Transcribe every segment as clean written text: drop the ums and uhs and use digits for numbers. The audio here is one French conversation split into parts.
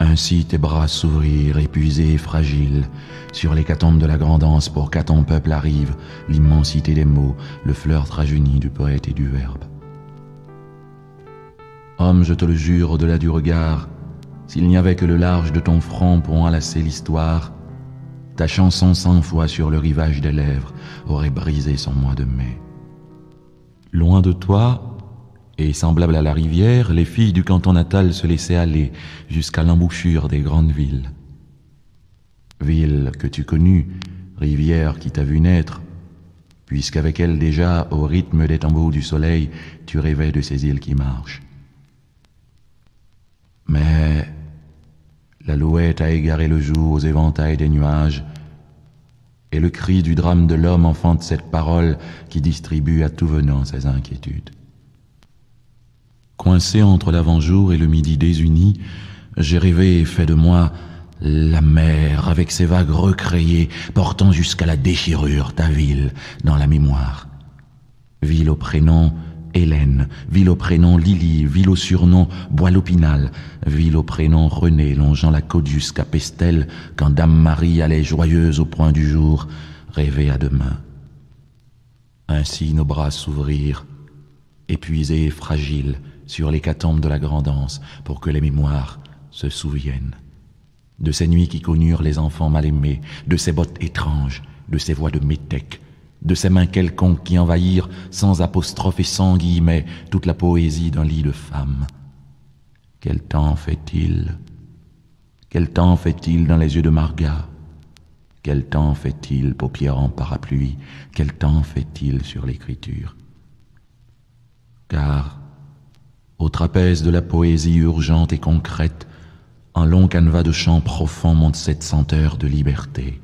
Ainsi tes bras s'ouvrirent, épuisés et fragiles, sur l'hécatombe de la grandance pour qu'à ton peuple arrive l'immensité des mots, le fleur rajeuni du poète et du verbe. Homme, je te le jure, au-delà du regard, s'il n'y avait que le large de ton front pour enlacer l'histoire, ta chanson 100 fois sur le rivage des lèvres aurait brisé son mois de mai. Loin de toi, et semblable à la rivière, les filles du canton natal se laissaient aller jusqu'à l'embouchure des grandes villes. Ville que tu connus, rivière qui t'a vu naître, puisqu'avec elle déjà, au rythme des tambours du soleil, tu rêvais de ces îles qui marchent. Mais l'alouette a égaré le jour aux éventails des nuages, et le cri du drame de l'homme enfante cette parole qui distribue à tout venant ses inquiétudes. Coincé entre l'avant-jour et le midi désuni, j'ai rêvé et fait de moi la mer avec ses vagues recréées, portant jusqu'à la déchirure ta ville dans la mémoire. Ville au prénom Hélène, ville au prénom Lily, ville au surnom Bois l'Opinal, ville au prénom René, longeant la côte jusqu'à Pestel, quand Dame Marie allait joyeuse au point du jour, rêver à demain. Ainsi nos bras s'ouvrirent, épuisés et fragiles, sur l'hécatombe de la grandance, pour que les mémoires se souviennent de ces nuits qui connurent les enfants mal aimés, de ces bottes étranges, de ces voix de métèque, de ces mains quelconques qui envahirent sans apostrophe et sans guillemets toute la poésie d'un lit de femme. Quel temps fait-il? Quel temps fait-il dans les yeux de Marga? Quel temps fait-il, paupières en parapluie? Quel temps fait-il sur l'écriture? Car au trapèze de la poésie urgente et concrète, un long canevas de chants profonds monte cette senteur de liberté.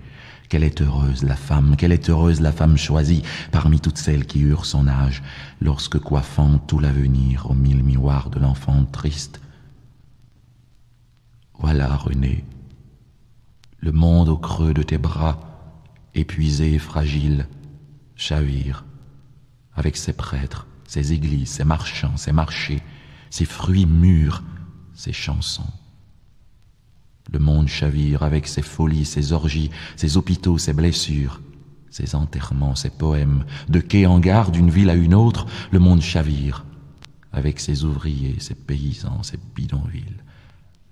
Quelle est heureuse la femme, quelle est heureuse la femme choisie parmi toutes celles qui eurent son âge, lorsque coiffant tout l'avenir aux mille miroirs de l'enfant triste. Voilà, René, le monde au creux de tes bras, épuisé et fragile, chavire, avec ses prêtres, ses églises, ses marchands, ses marchés, ses fruits mûrs, ses chansons. Le monde chavire avec ses folies, ses orgies, ses hôpitaux, ses blessures, ses enterrements, ses poèmes. De quai en gare, d'une ville à une autre, le monde chavire avec ses ouvriers, ses paysans, ses bidonvilles.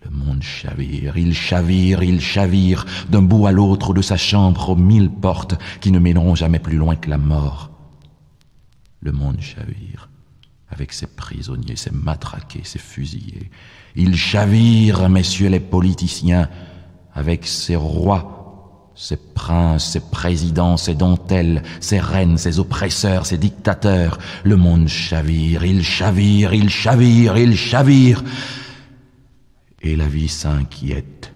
Le monde chavire, il chavire, il chavire, d'un bout à l'autre de sa chambre aux 1000 portes qui ne mèneront jamais plus loin que la mort. Le monde chavire avec ses prisonniers, ses matraqués, ses fusillés. Il chavire, messieurs les politiciens, avec ses rois, ses princes, ses présidents, ses dentelles, ses reines, ses oppresseurs, ses dictateurs. Le monde chavire, il chavire, il chavire, il chavire. Et la vie s'inquiète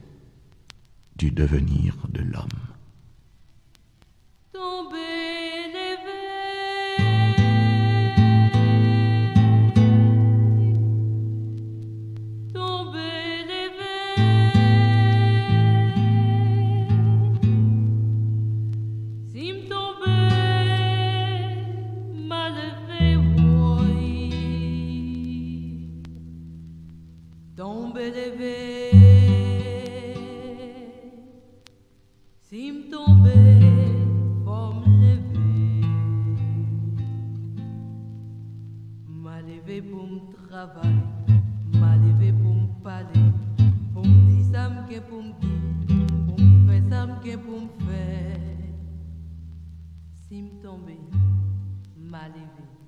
du devenir de l'homme. Tomber levé, si me tomber, faut me lever. M'a levé pour me travailler, m'a levé pour me parler, pour me dire ça me pour me dire, pour me faire ça me pour me faire. Si me tomber, m'a levé.